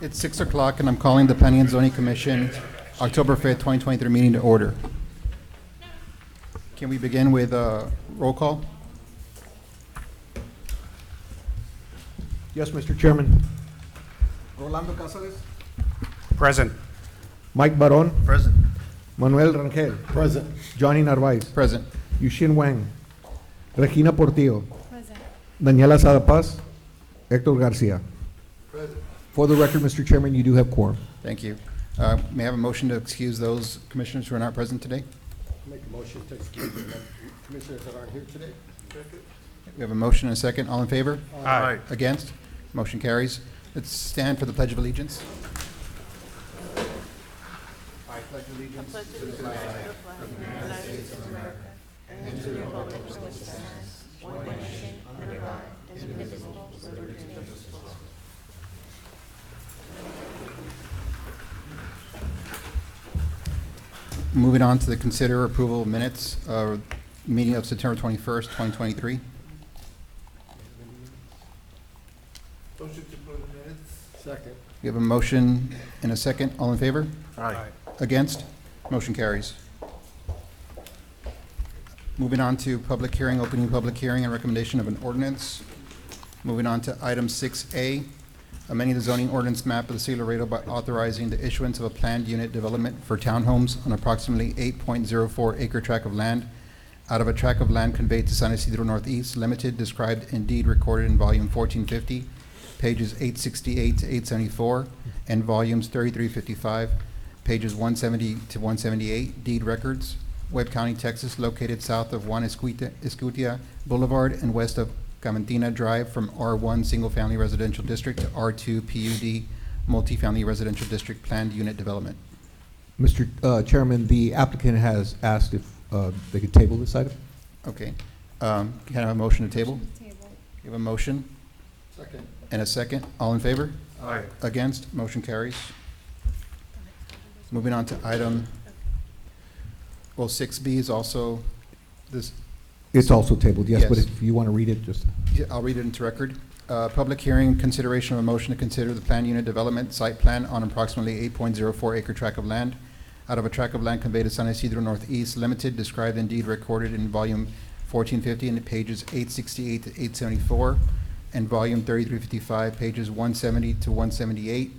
It's 6 o'clock, and I'm calling the Planning and Zoning Commission October 5th, 2023 meeting to order. Can we begin with a roll call? Yes, Mr. Chairman. Rolando Cáceres. Present. Mike Baron, Present. Manuel Rangel, Present. Johnny Narvaez, Present. Yushin Wang, Regina Portillo, Present. Daniela Sada Paz, Hector Garcia. Present. For the record, Mr. Chairman, you do have quorum. Thank you. May I have a motion to excuse those commissioners who are not present today? Make a motion to excuse the commissioners that aren't here today. We have a motion and a second. All in favor? Aye. Against? Motion carries. Let's stand for the Pledge of Allegiance. I pledge allegiance to the flag of the United States of America and to the republic for which it stands, one nation, under God, indivisible, with liberty and justice for all. Moving on to the consider approval of minutes, meeting of September 21st, 2023. Motion to approve the minutes. Second. We have a motion and a second. All in favor? Aye. Against? Motion carries. Moving on to public hearing, opening public hearing and recommendation of an ordinance. Moving on to item 6A, amending the zoning ordinance map of the city of Laredo by authorizing the issuance of a planned unit development for townhomes on approximately 8.04 acre tract of land out of a tract of land conveyed to San Isidro Northeast Limited, described in deed recorded in volume 1450, pages 868 to 874, and volumes 3355, pages 170 to 178, deed records, Webb County, Texas, located south of Juan Escutia Boulevard and west of Camantina Drive from R1 Single Family Residential District to R2 PUD Multifamily Residential District Planned Unit Development. Mr. Chairman, the applicant has asked if they could table this item. Okay. Can I have a motion to table? Table. You have a motion Second. and a second. All in favor? Aye. Against? Motion carries. Moving on to item, well, 6B is also this. It's also tabled, yes, but Yes. if you want to read it, just. Yeah, I'll read it into record. Public hearing, consideration of a motion to consider the planned unit development site plan on approximately 8.04 acre tract of land out of a tract of land conveyed to San Isidro Northeast Limited, described in deed recorded in volume 1450 and pages 868 to 874, and volume 3355, pages 170 to 178,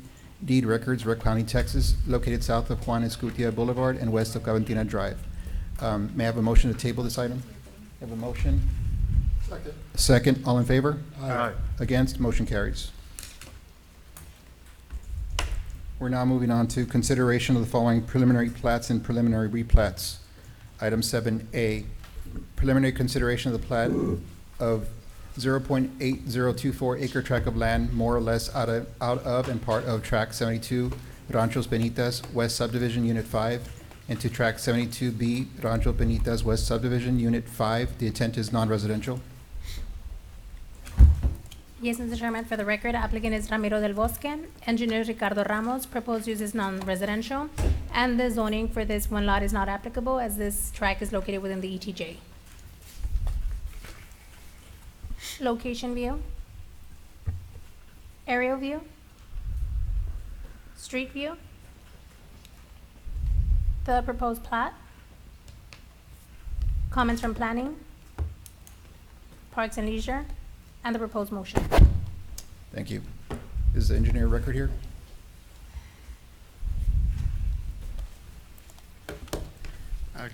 deed records, Webb County, Texas, located south of Juan Escutia Boulevard and west of Cavantina Drive. May I have a motion to table this item? Have a motion? Second. Second, all in favor? Aye. Against, motion carries. We're now moving on to consideration of the following preliminary plats and preliminary replats. Item 7A, preliminary consideration of the plat of 0.8024 acre tract of land, more or less out of and part of tract 72, Ranchos Benitas, West Subdivision, Unit 5, and to tract 72B, Rancho Benitas, West Subdivision, Unit 5. The intent is non-residential. Yes, Mr. Chairman, for the record, applicant is Ramiro del Bosque, engineer Ricardo Ramos, proposed use is non-residential, and the zoning for this one lot is not applicable as this tract is located within the ETJ. Location view, aerial view, street view, the proposed plat, comments from planning, Parks and Leisure, and the proposed motion. Thank you. Is the engineer record here?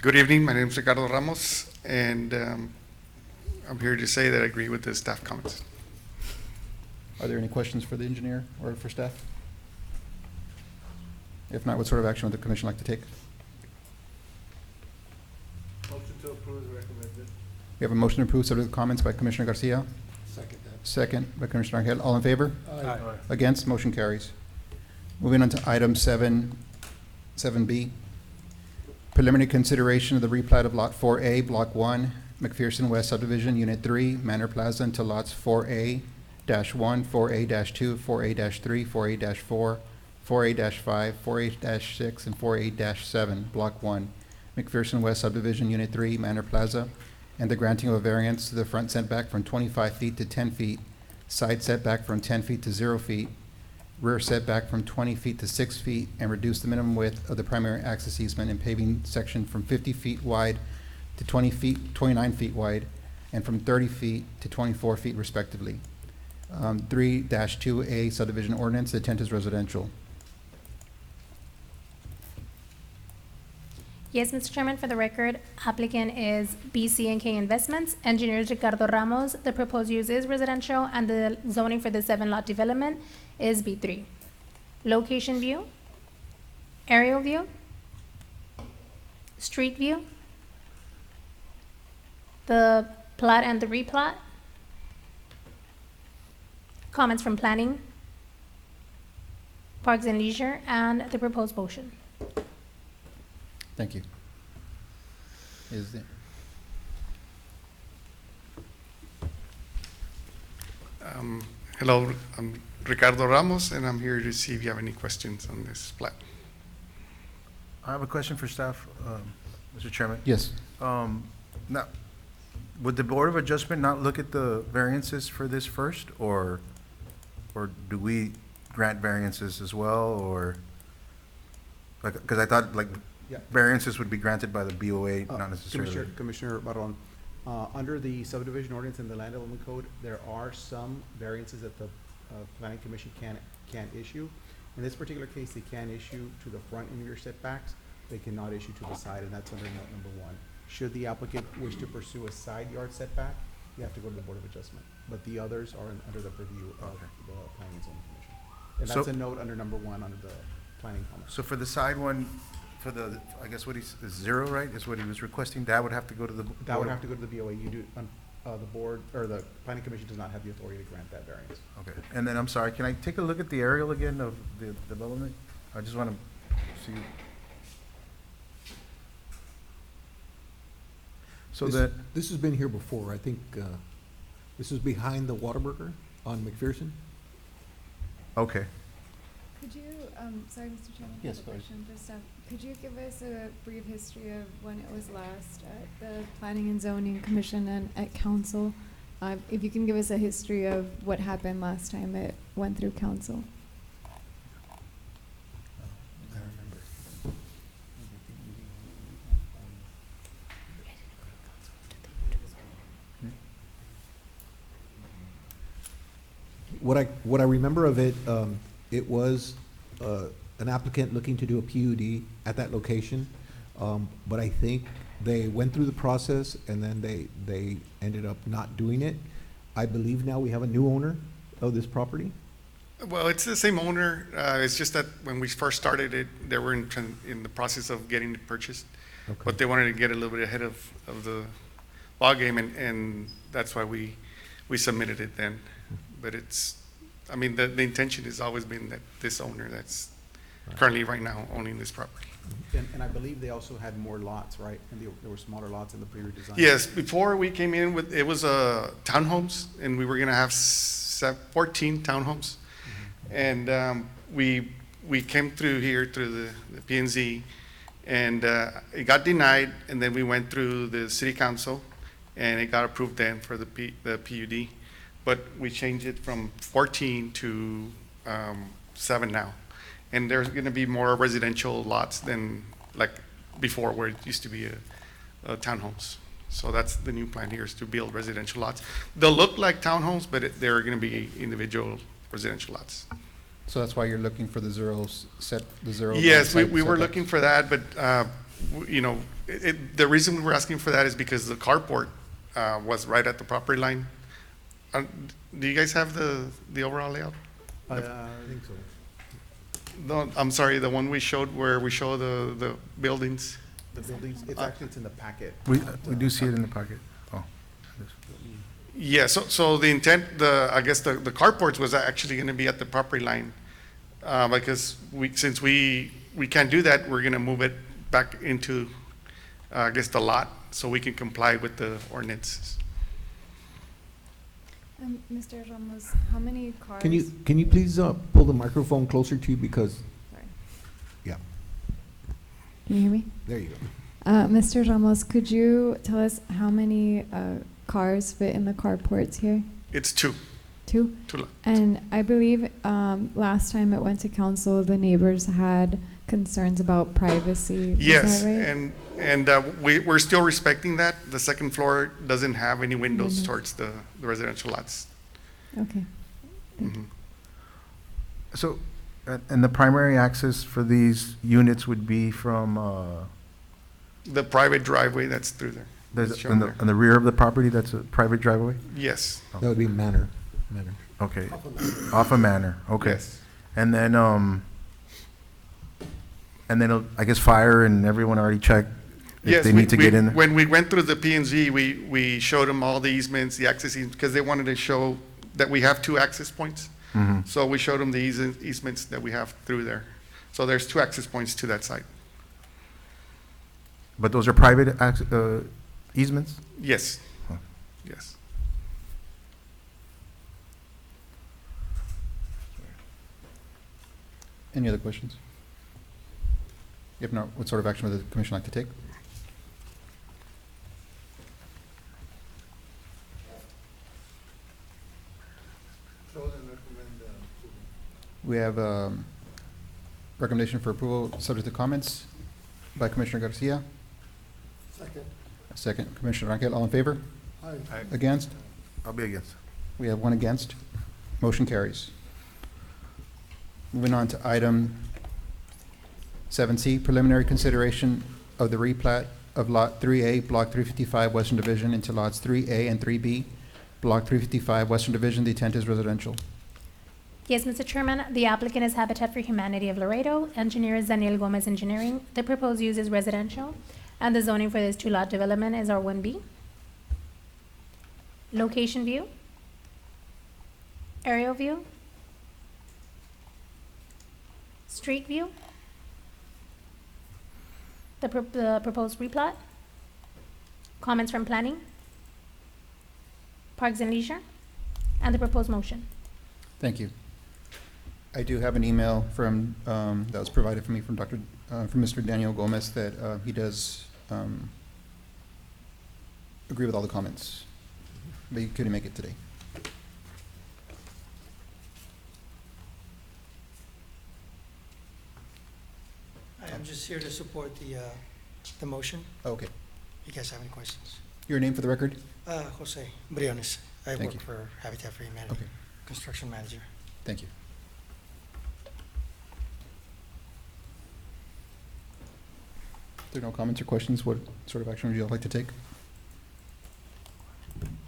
Good evening. My name is Ricardo Ramos, and I'm here to say that I agree with the staff comments. Are there any questions for the engineer or for staff? If not, what sort of action would the commission like to take? Motion to approve is recommended. We have a motion to approve subject to comments by Commissioner Garcia, Second that. second by Commissioner Angel. All in favor? Aye. Against? Motion carries. Moving on to item 7B. Preliminary consideration of the replat of Lot 4A, Block 1, McPherson West Subdivision, Unit 3, Manor Plaza, into lots 4A-1, 4A-2, 4A-3, 4A-4, 4A-5, 4A-6, and 4A-7, Block 1, McPherson West Subdivision, Unit 3, Manor Plaza, and the granting of a variance to the front setback from 25 feet to 10 feet side setback from 10 feet to 0 feet, rear setback from 20 feet to 6 feet, and reduce the minimum width of the primary access easement and paving section from 50 feet wide to 29 feet wide, and from 30 feet to 24 feet respectively. 3-2A subdivision ordinance, the intent is residential. Yes, Mr. Chairman, for the record, applicant is BC&K Investments, engineers Ricardo Ramos. The proposed use is residential, and the zoning for the 7-lot development is B3. Location view, aerial view, street view, the plat and the replat, comments from planning, Parks and Leisure, and the proposed motion. Thank you. Is it? Hello, I'm Ricardo Ramos, and I'm here to see if you have any questions on this plat. I have a question for staff, Mr. Chairman. Yes. Now, would the Board of Adjustment not look at the variances for this first, or do we grant variances as well, or? Like, because I thought, like, Yeah. variances would be granted by the BOA, not necessarily. Commissioner Barron, under the subdivision ordinance and the land development code, there are some variances that the planning commission can issue. In this particular case, they can issue to the front and rear setbacks. They cannot issue to the side, and that's under note number 1. Should the applicant wish to pursue a side yard setback, you have to go to the Board of Adjustment. But the others are under the purview of the Planning and Zoning Commission. And that's So- a note under number 1 under the planning comment. So for the side one, for the, I guess what he's, is 0, right, is what he was requesting, that would have to go to the. That would have to go to the BOA. You do, the board, or the planning commission does not have the authority to grant that variance. Okay, and then, I'm sorry, can I take a look at the aerial again of the development? I just want to see. So This- that, This has been here before, I think, this is behind the Whataburger on McPherson. okay, Could you, sorry, Mr. Chairman, I Yes, have a go ahead. question for staff. Could you give us a brief history of when it was last at the Planning and Zoning Commission and at council? If you can give us a history of what happened last time it went through council. What I remember of it, it was an applicant looking to do a PUD at that location. But I think they went through the process and then they ended up not doing it. I believe now we have a new owner of this property. Well, it's the same owner. It's just that when we first started it, they were in the process of getting it purchased. Okay. But they wanted to get a little bit ahead of the ballgame, and that's why we submitted it then. But it's, I mean, the intention has always been that this owner that's currently right now owning this property. And I believe they also had more lots, right? And there were smaller lots in the previous design. Yes, before we came in with, it was townhomes, and we were gonna have 14 townhomes. And we came through here through the P and Z, and it got denied, and then we went through the city council, and it got approved then for the PUD. But we changed it from 14 to 7 now. And there's gonna be more residential lots than like before, where it used to be a townhomes. So that's the new plan here, is to build residential lots. They'll look like townhomes, but they're gonna be individual residential lots. So that's why you're looking for the zero. Yes, we side were setback. looking for that, but, you know, the reason we were asking for that is because the carport was right at the property line. Do you guys have the overall layout? I think so. No, I'm sorry, the one we showed where we show the buildings. The buildings, it's in the packet. we do see it in the pocket. Oh. Yeah, so the intent, I guess the carports was actually gonna be at the property line. Because since we can't do that, we're gonna move it back into, I guess, the lot, so we can comply with the ordinances. Mr. Ramos, how many cars? Can you please pull the microphone closer to you because, Sorry. yeah, Can you hear me? there you go. Mr. Ramos, could you tell us how many cars fit in the carports here? It's 2. Two? Two lots. And I believe last time it went to council, the neighbors had concerns about privacy. Is Yes, that right? and we're still respecting that. The second floor doesn't have any windows Windows. towards the residential lots. Okay. Mhm. So, and the primary access for these units would be from, The private driveway that's through there. there's, It's shown in there. the rear of the property, that's a private driveway? Yes, That would be Manor. Okay, off of Manor, okay. yes. And then, I guess fire and everyone already checked if Yes, they need to get in there? when we went through the P and Z, we showed them all the easements, the access easements, because they wanted to show that we have two access points. Mhm. So we showed them the easements that we have through there. So there's two access points to that site. But those are private easements? Yes, Huh. yes. Any other questions? If not, what sort of action would the commission like to take? We have recommendation for approval, subject to comments by Commissioner Garcia. Second, Commissioner Rangel, all in favor? Against? I'll be against. We have one against. Motion carries. Moving on to item 7C, preliminary consideration of the replat of Lot 3A, Block 355, Western Division into Lots 3A and 3B. Block 355, Western Division, the intent is residential. Yes, Mr. Chairman, the applicant is Habitat for Humanity of Laredo. Engineer is Daniel Gomez Engineering. The proposed use is residential, and the zoning for this two-lot development is R1B. Location view. Aerial view. Street view. The proposed replat. Comments from planning. Parks and Leisure, and the proposed motion. Thank you. I do have an email from, that was provided for me from from Mr. Daniel Gomez that he does agree with all the comments, but he couldn't make it today. I'm just here to support the motion. Okay. You guys have any questions? Your name for the record? Jose Briones. I Thank work you. for Habitat for Humanity, Okay, construction manager. thank you. If there are no comments or questions, what sort of action would you all like to take?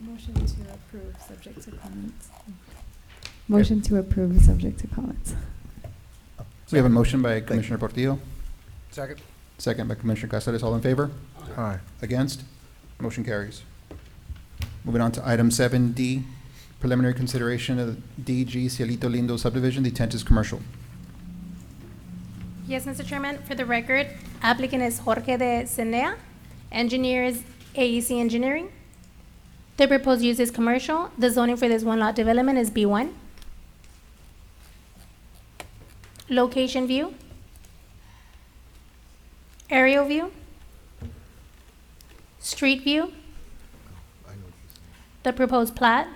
Motion to approve, subject to comments. Motion to approve, subject to comments. We have a motion by Commissioner Portillo, Second. second by Commissioner Caceres. All in favor? Aye. Against? Motion carries. Moving on to item 7D, preliminary consideration of DG Cielito Lindo subdivision. The intent is commercial. Yes, Mr. Chairman, for the record, applicant is Jorge de Cenea, engineer is AEC Engineering. The proposed use is commercial. The zoning for this one-lot development is B1. Location view. Aerial view. Street view. The proposed plat.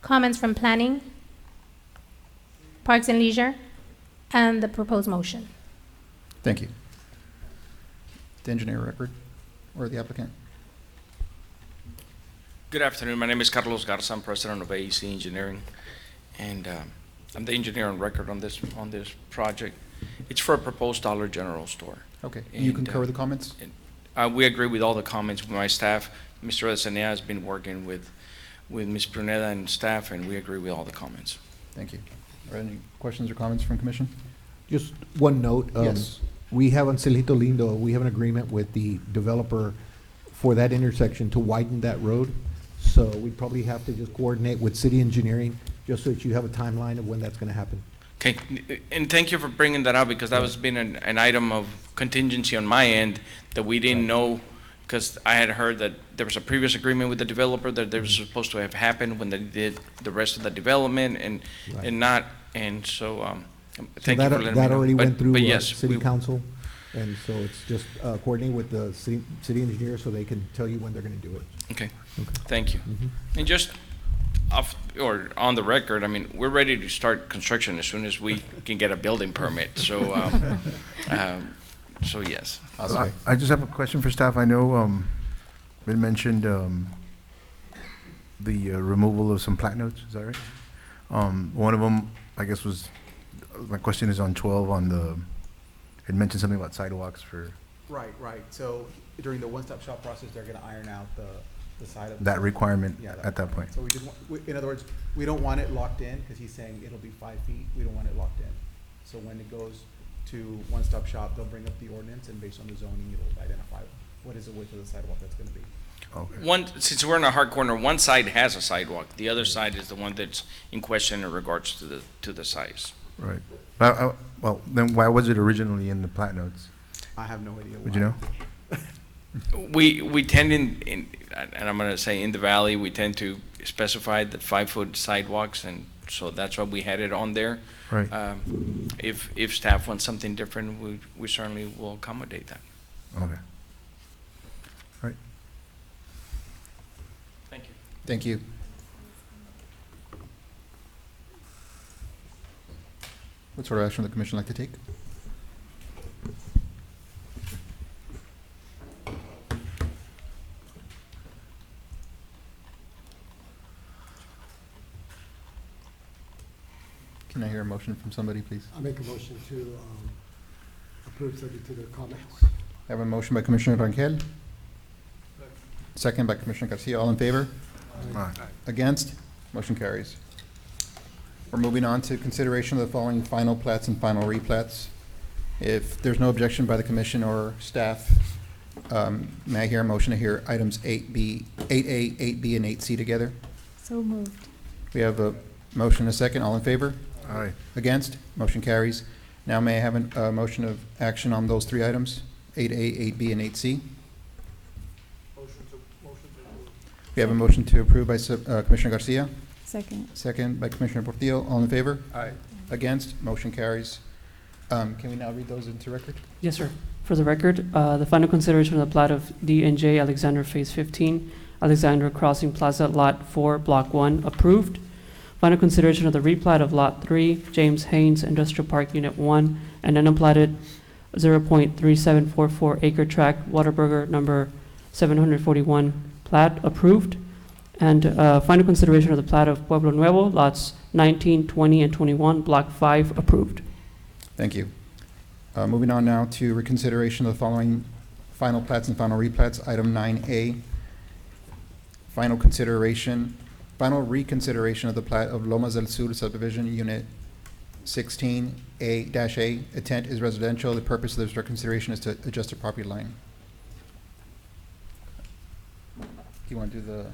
Comments from planning. Parks and Leisure. And the proposed motion. Thank you. The engineer record or the applicant? Good afternoon. My name is Carlos Garza. I'm president of AEC Engineering, and I'm the engineer on record on this project. It's for a proposed Dollar General store. Okay. You And, concur with the comments? We agree with all the comments with my staff. Mr. Esenea has been working with Ms. Pruneda and staff, and we agree with all the comments. Thank you. Are there any questions or comments from commission? Just one note. Yes. We have on Cielito Lindo, we have an agreement with the developer for that intersection to widen that road. So we'd probably have to just coordinate with city engineering, just so that you have a timeline of when that's gonna happen. Okay, and thank you for bringing that up, because that was been an item of contingency on my end that we didn't know, because I had heard that there was a previous agreement with the developer that they were supposed to have happened when they did the rest of the development Right. and not, and so, So thank you that- for letting me know. That already went through But yes, city we- council, and so it's just coordinating with the city engineer so they can tell you when they're gonna do it. Okay, Okay. thank you. Mhm. And just off, or on the record, I mean, we're ready to start construction as soon as we can get a building permit, so, so yes. I just have a question for staff. I know, it mentioned, the removal of some plat notes, is that right? One of them, I guess, was, my question is on 12 on the, it mentioned something about sidewalks for Right, right. So during the one-stop shop process, they're gonna iron out the side of. that requirement Yeah, at that point. So we just, in other words, we don't want it locked in, because he's saying it'll be 5 feet. We don't want it locked in. So when it goes to one-stop shop, they'll bring up the ordinance, and based on the zoning, it'll identify what is the width of the sidewalk that's gonna be. Okay. One, since we're in a hard corner, one side has a sidewalk, the other side is the one that's in question in regards to the size. Right. Well, then why was it originally in the plat notes? I have no idea why. Would you know? We tend and I'm gonna say in the valley, we tend to specify the 5-foot sidewalks, and so that's why we had it on there. Right. If staff wants something different, we certainly will accommodate that. Okay. Right. Thank you. Thank you. What sort of action would the commission like to take? Can I hear a motion from somebody, please? I make a motion to approve subject to the comments. I have a motion by Commissioner Rangel. Second by Commissioner Garcia. All in favor? All right. Against? Motion carries. We're moving on to consideration of the following final plats and final replats. If there's no objection by the commission or staff, may I hear a motion to hear items 8B, 8A, 8B, and 8C together? So moved. We have a motion and a second. All in favor? Aye. Against? Motion carries. Now may I have a motion of action on those three items, 8A, 8B, and 8C? We have a motion to approve by Commissioner Garcia, Second. second by Commissioner Portillo. All in favor? Aye. Against? Motion carries. Can we now read those into record? Yes, sir. For the record, the final consideration of the plat of D&J Alexander Phase 15, Alexander Crossing Plaza, Lot 4, Block 1, approved. Final consideration of the replat of Lot 3, James Haynes Industrial Park Unit 1, and unplatted 0.3744 acre tract, Whataburger number 741, plat approved. And final consideration of the plat of Pueblo Nuevo, lots 19, 20, and 21, Block 5, approved. Thank you. Moving on now to reconsideration of the following final plats and final replats. Item 9A, final reconsideration of the plat of Lomas del Sur subdivision, Unit 16A-A. Intent is residential. The purpose of this reconsideration is to adjust the property line. Do you want to do the,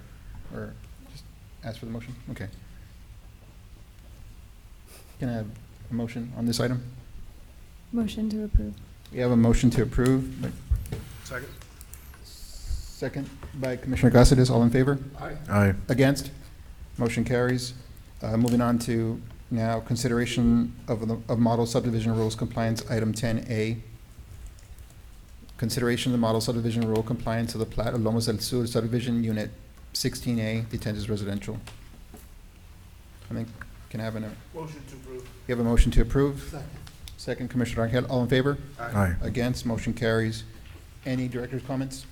or just ask for the motion? Okay. Can I have a motion on this item? Motion to approve. We have a motion to approve. Second. Second by Commissioner Garcia. All in favor? Aye. Against? Motion carries. Moving on to now consideration of model subdivision rules compliance, item 10A. Consideration of the model subdivision rule compliance of the plat of Lomas del Sur subdivision, unit 16A, the intent is residential. I think, can I have a Motion to approve. you have a motion to approve? Second. Second, Commissioner Rangel. All in favor? Aye. Against? Motion carries. Any director's comments?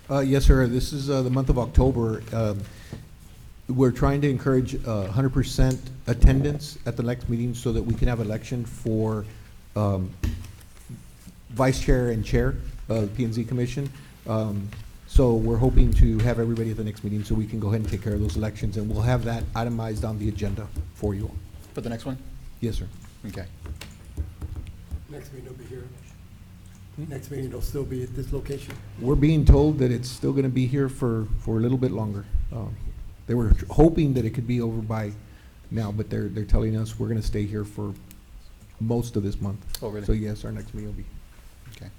Yes, sir. This is the month of October. We're trying to encourage 100% attendance at the next meeting so that we can have election for vice chair and chair of the P and Z Commission. So we're hoping to have everybody at the next meeting so we can go ahead and take care of those elections, and we'll have that itemized on the agenda for you all. For the next one? Yes, sir. Okay. Next meeting will be here. Next meeting will still be at this location. We're being told that it's still going to be here for a little bit longer. They were hoping that it could be over by now, but they're telling us we're going to stay here for most of this month. Oh, really? So yes, our next meeting will be. Okay.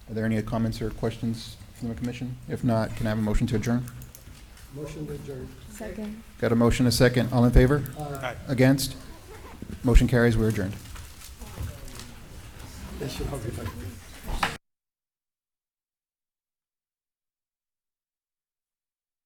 Are there any comments or questions from the commission? If not, can I have a motion to adjourn? Motion to adjourn. Second. Got a motion, a second. All in favor? Against? Motion carries. We're adjourned. That should help you.